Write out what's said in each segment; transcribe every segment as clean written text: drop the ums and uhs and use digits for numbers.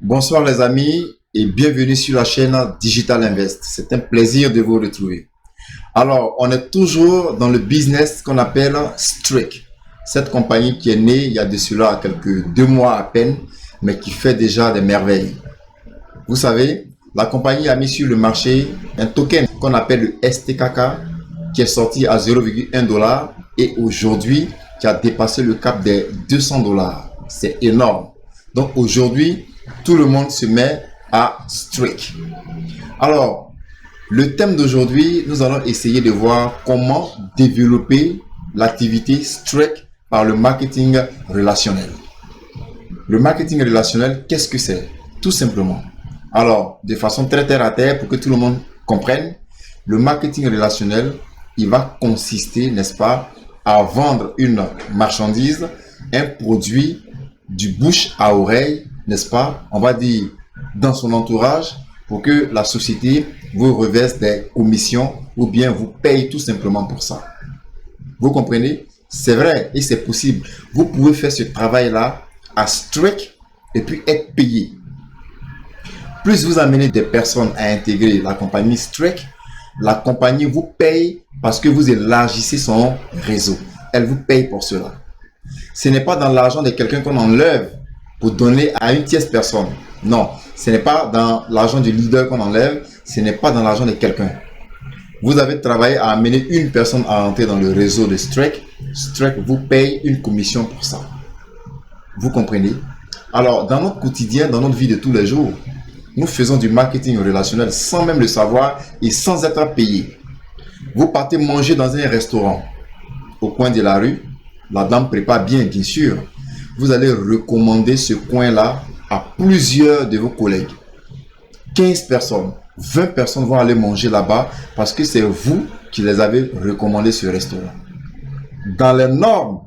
Bonsoir les amis et bienvenue sur la chaîne Digital Invest. C'est un plaisir de vous retrouver. Alors, on est toujours dans le business qu'on appelle Streak. Cette compagnie qui est née il y a de cela quelques 2 mois à peine, mais qui fait déjà des merveilles. Vous savez, la compagnie a mis sur le marché un token qu'on appelle le STKK qui est sorti à 0,1$ et aujourd'hui qui a dépassé le cap des 200$. C'est énorme. Donc aujourd'hui, tout le monde se met à Streak. Alors, le thème d'aujourd'hui, nous allons essayer de voir comment développer l'activité Streak par le marketing relationnel. Le marketing relationnel, qu'est-ce que c'est? Tout simplement. Alors, de façon très terre à terre, pour que tout le monde comprenne, le marketing relationnel, il va consister, n'est-ce pas, à vendre une marchandise, un produit du bouche à oreille, n'est-ce pas, on va dire dans son entourage, pour que la société vous reverse des commissions ou bien vous paye tout simplement pour ça. Vous comprenez? C'est vrai et c'est possible. Vous pouvez faire ce travail-là à Streak et puis être payé. Plus vous amenez des personnes à intégrer la compagnie Streak, la compagnie vous paye parce que vous élargissez son réseau. Elle vous paye pour cela. Ce n'est pas dans l'argent de quelqu'un qu'on enlève pour donner à une tierce personne. Non, ce n'est pas dans l'argent du leader qu'on enlève, ce n'est pas dans l'argent de quelqu'un. Vous avez travaillé à amener une personne à entrer dans le réseau de Streak. Streak vous paye une commission pour ça. Vous comprenez? Alors, dans notre quotidien, dans notre vie de tous les jours, nous faisons du marketing relationnel sans même le savoir et sans être payé. Vous partez manger dans un restaurant au coin de la rue. La dame prépare bien sûr. Vous allez recommander ce coin-là à plusieurs de vos collègues. 15 personnes, 20 personnes vont aller manger là-bas parce que c'est vous qui les avez recommandé ce restaurant. Dans les normes,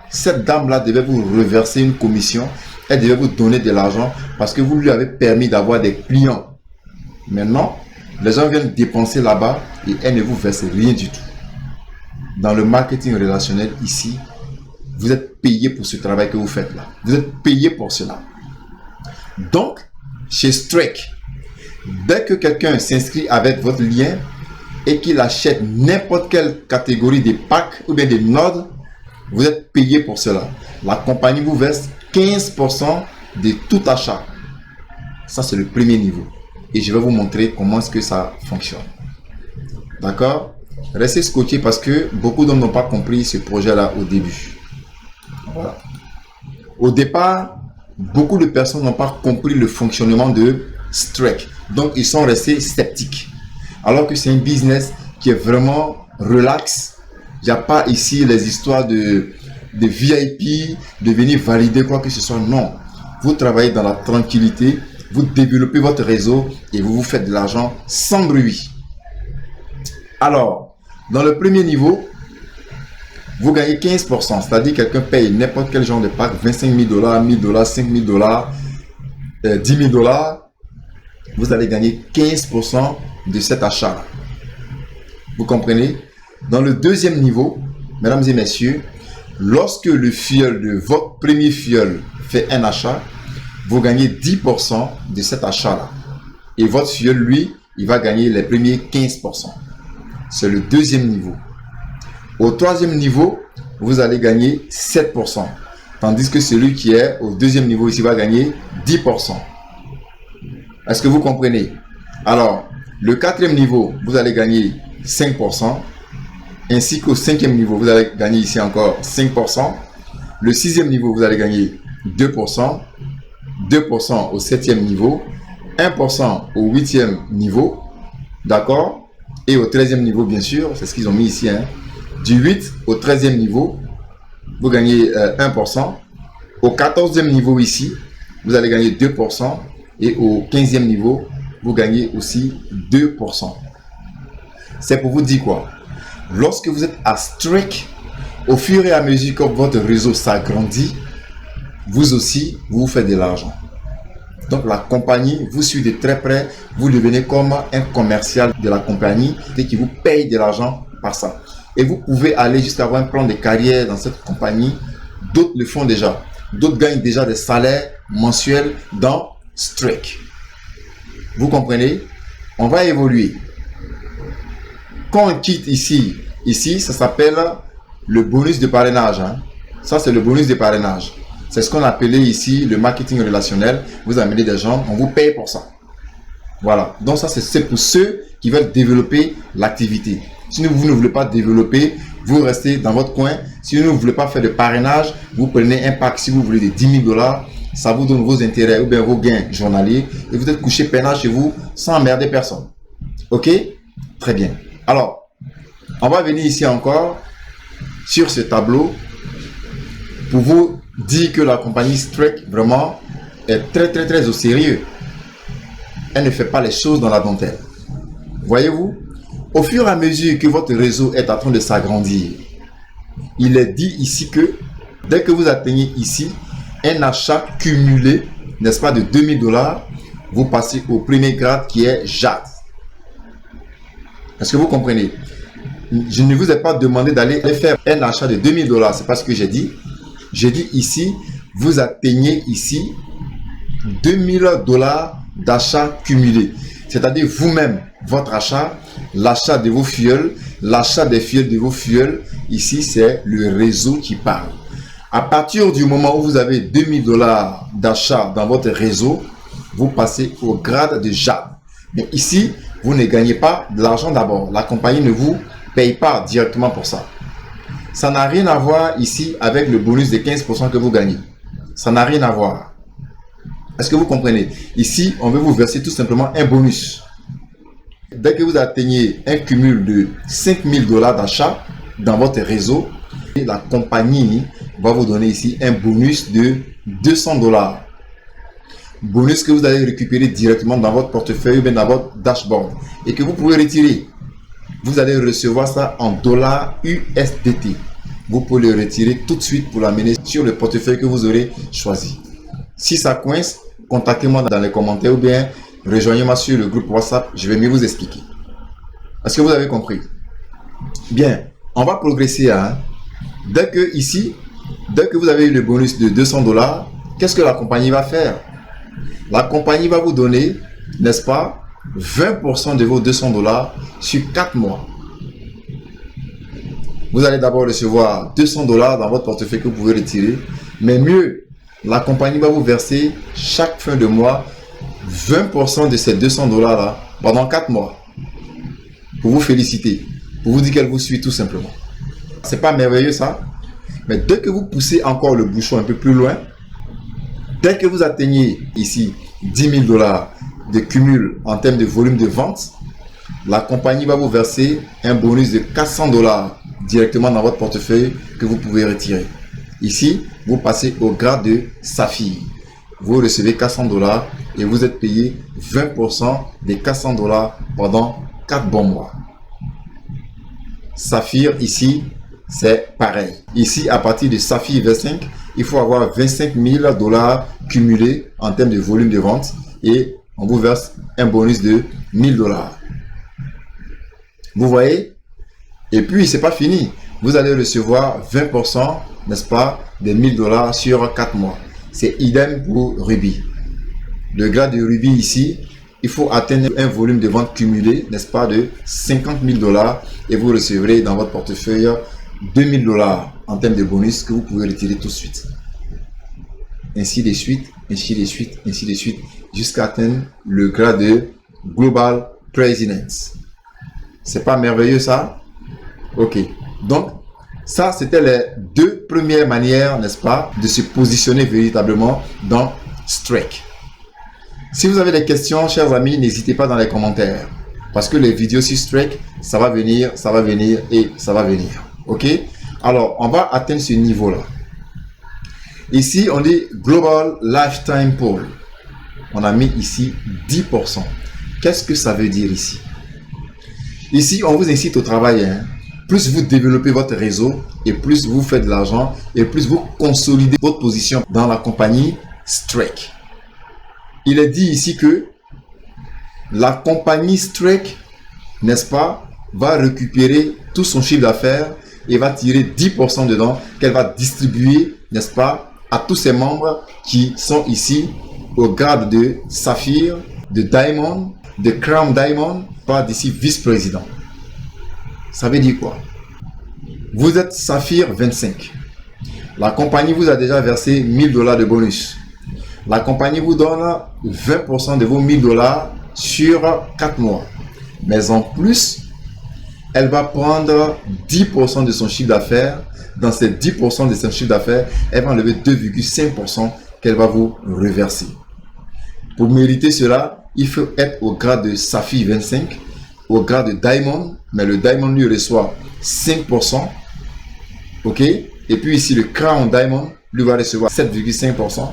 cette dame-là devait vous reverser une commission. Elle devait vous donner de l'argent parce que vous lui avez permis d'avoir des clients. Maintenant, les gens viennent dépenser là-bas et elle ne vous verse rien du tout. Dans le marketing relationnel ici, vous êtes payé pour ce travail que vous faites là. Vous êtes payé pour cela. Donc, chez Streak, dès que quelqu'un s'inscrit avec votre lien et qu'il achète n'importe quelle catégorie de packs ou bien de nodes, vous êtes payé pour cela. La compagnie vous verse 15% de tout achat. Ça, c'est le premier niveau. Et je vais vous montrer comment est-ce que ça fonctionne. D'accord? Restez scotchés parce que beaucoup d'hommes n'ont pas compris ce projet-là au début. Voilà. Au départ, beaucoup de personnes n'ont pas compris le fonctionnement de Streak. Donc, ils sont restés sceptiques. Alors que c'est un business qui est vraiment relax. Il n'y a pas ici les histoires de VIP, de venir valider quoi que ce soit. Non. Vous travaillez dans la tranquillité, vous développez votre réseau et vous vous faites de l'argent sans bruit. Alors, dans le premier niveau, vous gagnez 15%, c'est-à-dire quelqu'un paye n'importe quel genre de pack, 25 000$, 1000$, 5 000$, 10 000$, vous allez gagner 15% de cet achat. Vous comprenez? Dans le deuxième niveau, mesdames et messieurs, lorsque le filleul de votre premier filleul fait un achat, vous gagnez 10% de cet achat-là. Et votre filleul, lui, il va gagner les premiers 15%. C'est le deuxième niveau. Au troisième niveau, vous allez gagner 7%. Tandis que celui qui est au deuxième niveau ici va gagner 10%. Est-ce que vous comprenez? Alors, le quatrième niveau, vous allez gagner 5%. Ainsi qu'au cinquième niveau, vous allez gagner ici encore 5%. Le sixième niveau, vous allez gagner 2%. 2% au septième niveau. 1% au huitième niveau. D'accord? Et au 13e niveau, bien sûr, c'est ce qu'ils ont mis ici. Du 8 au 13e niveau, vous gagnez 1%. Au 14e niveau ici, vous allez gagner 2%. Et au 15e niveau, vous gagnez aussi 2%. C'est pour vous dire quoi? Lorsque vous êtes à Streak, au fur et à mesure que votre réseau s'agrandit, vous aussi, vous faites de l'argent. Donc la compagnie vous suit de très près, vous devenez comme un commercial de la compagnie et qui vous paye de l'argent par ça. Et vous pouvez aller jusqu'à avoir un plan de carrière dans cette compagnie. D'autres le font déjà. D'autres gagnent déjà des salaires mensuels dans Streak. Vous comprenez? On va évoluer. Quand on quitte ici, ça s'appelle le bonus de parrainage. Hein. Ça, c'est le bonus de parrainage. C'est ce qu'on appelait ici le marketing relationnel. Vous amenez des gens, on vous paye pour ça. Voilà. Donc ça, c'est pour ceux qui veulent développer l'activité. Si vous ne voulez pas développer, vous restez dans votre coin. Si vous ne voulez pas faire de parrainage, vous prenez un pack, si vous voulez, de 10 000 $. Ça vous donne vos intérêts ou bien vos gains journaliers. Et vous êtes couché peinard chez vous sans emmerder personne. OK? Très bien. Alors, on va venir ici encore sur ce tableau pour vous dire que la compagnie Streak vraiment est très au sérieux. Elle ne fait pas les choses dans la dentelle. Voyez-vous, au fur et à mesure que votre réseau est en train de s'agrandir, il est dit ici que dès que vous atteignez ici un achat cumulé, n'est-ce pas, de 2 000 $, vous passez au premier grade qui est Jade. Est-ce que vous comprenez? Je ne vous ai pas demandé d'aller faire un achat de 2 000 $. C'est pas ce que j'ai dit. J'ai dit ici, vous atteignez ici 2 000 $ d'achat cumulé. C'est-à-dire vous-même, votre achat, l'achat de vos fioles, l'achat des fioles de vos fioles. Ici, c'est le réseau qui parle. À partir du moment où vous avez 2 000 $ d'achat dans votre réseau, vous passez au grade de Jade. Mais ici, vous ne gagnez pas de l'argent d'abord. La compagnie ne vous paye pas directement pour ça. Ça n'a rien à voir ici avec le bonus de 15% que vous gagnez. Ça n'a rien à voir. Est-ce que vous comprenez? Ici, on veut vous verser tout simplement un bonus. Dès que vous atteignez un cumul de 5 000 $ d'achat dans votre réseau, la compagnie va vous donner ici un bonus de 200 $. Bonus que vous allez récupérer directement dans votre portefeuille ou bien dans votre dashboard et que vous pouvez retirer. Vous allez recevoir ça en dollars USDT. Vous pouvez le retirer tout de suite pour l'amener sur le portefeuille que vous aurez choisi. Si ça coince, contactez-moi dans les commentaires ou bien rejoignez-moi sur le groupe WhatsApp. Je vais mieux vous expliquer. Est-ce que vous avez compris? Bien, on va progresser. Hein? Dès que vous avez eu le bonus de 200 $, qu'est-ce que la compagnie va faire? La compagnie va vous donner, n'est-ce pas, 20% de vos 200 $ sur 4 mois. Vous allez d'abord recevoir 200 $ dans votre portefeuille que vous pouvez retirer. Mais mieux, la compagnie va vous verser chaque fin de mois 20% de ces 200 $ là pendant 4 mois. Pour vous féliciter. Pour vous dire qu'elle vous suit tout simplement. C'est pas merveilleux ça? Mais dès que vous poussez encore le bouchon un peu plus loin, dès que vous atteignez ici 10 000 $ de cumul en termes de volume de vente, la compagnie va vous verser un bonus de 400 $ directement dans votre portefeuille que vous pouvez retirer. Ici, vous passez au grade de Saphir. Vous recevez 400 $ et vous êtes payé 20% des 400 $ pendant 4 bons mois. Saphir ici, c'est pareil. Ici, à partir de Saphir V5, il faut avoir 25 000 $ cumulés en termes de volume de vente et on vous verse un bonus de 1 000 $. Vous voyez? Et puis, c'est pas fini. Vous allez recevoir 20%, n'est-ce pas, des 1 000 $ sur 4 mois. C'est idem pour Ruby. Le grade de Ruby ici, il faut atteindre un volume de vente cumulé, n'est-ce pas, de 50 000 $ et vous recevrez dans votre portefeuille 2 000 $ en termes de bonus que vous pouvez retirer tout de suite. Ainsi de suite, ainsi de suite, ainsi de suite, jusqu'à atteindre le grade de Global President. C'est pas merveilleux ça? Ok. Donc, ça, c'était les 2 premières manières, n'est-ce pas, de se positionner véritablement dans Streak. Si vous avez des questions, chers amis, n'hésitez pas dans les commentaires. Parce que les vidéos sur Streak, ça va venir et ça va venir. Ok? Alors, on va atteindre ce niveau-là. Ici, on dit Global Lifetime Pool. On a mis ici 10%. Qu'est-ce que ça veut dire ici? Ici, on vous incite au travail. Hein? Plus vous développez votre réseau et plus vous faites de l'argent et plus vous consolidez votre position dans la compagnie Streak. Il est dit ici que la compagnie Streak, n'est-ce pas, va récupérer tout son chiffre d'affaires et va tirer 10% dedans qu'elle va distribuer, n'est-ce pas, à tous ses membres qui sont ici au grade de saphir, de diamond, de crown diamond, pas d'ici vice-président. Ça veut dire quoi? Vous êtes saphir 25. La compagnie vous a déjà versé $1000 de bonus. La compagnie vous donne 20% de vos $1000 sur 4 mois. Mais en plus, elle va prendre 10% de son chiffre d'affaires. Dans ces 10% de son chiffre d'affaires, elle va enlever 2,5% qu'elle va vous reverser. Pour mériter cela, il faut être au grade de saphir 25, au grade de diamond, mais le diamond lui reçoit 5%. Ok? Et puis ici, le crown diamond lui va recevoir 7,5%.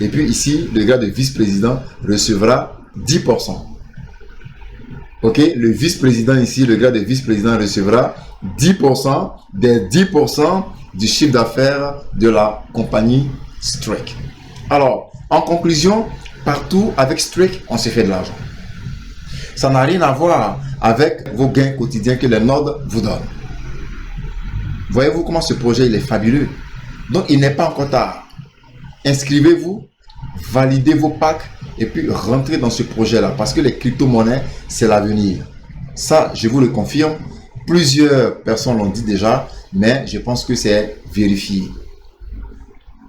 Et puis ici, le grade de vice-président recevra 10%. Ok, le vice-président ici, le grade de vice-président recevra 10% des 10% du chiffre d'affaires de la compagnie Strike. Alors, en conclusion, partout avec Strike, on se fait de l'argent. Ça n'a rien à voir avec vos gains quotidiens que les nodes vous donnent. Voyez-vous comment ce projet il est fabuleux. Donc, il n'est pas encore tard. Inscrivez-vous, validez vos packs et puis rentrez dans ce projet-là parce que les crypto-monnaies, c'est l'avenir. Ça, je vous le confirme. Plusieurs personnes l'ont dit déjà, mais je pense que c'est vérifié.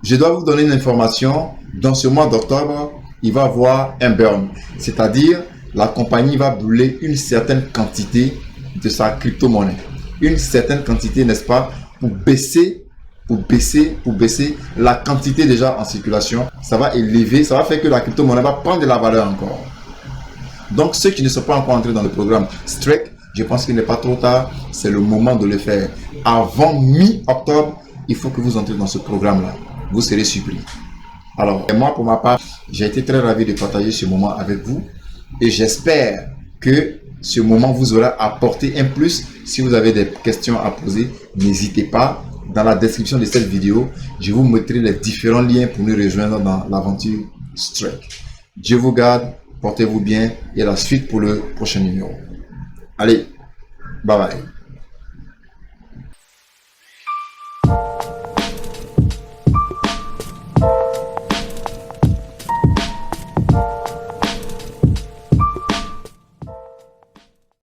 Je dois vous donner une information. Dans ce mois d'octobre, il va y avoir un burn. C'est-à-dire, la compagnie va brûler une certaine quantité de sa crypto-monnaie. Une certaine quantité, n'est-ce pas, pour baisser la quantité déjà en circulation. Ça va élever, ça va faire que la crypto-monnaie va prendre de la valeur encore. Donc, ceux qui ne sont pas encore entrés dans le programme Strike, je pense qu'il n'est pas trop tard. C'est le moment de le faire. Avant mi-octobre, il faut que vous entrez dans ce programme-là. Vous serez surpris. Alors, moi, pour ma part, j'ai été très ravi de partager ce moment avec vous. Et j'espère que ce moment vous aura apporté un plus. Si vous avez des questions à poser, n'hésitez pas. Dans la description de cette vidéo, je vous mettrai les différents liens pour nous rejoindre dans l'aventure Strike. Dieu vous garde, portez-vous bien et à la suite pour le prochain numéro. Allez, bye bye.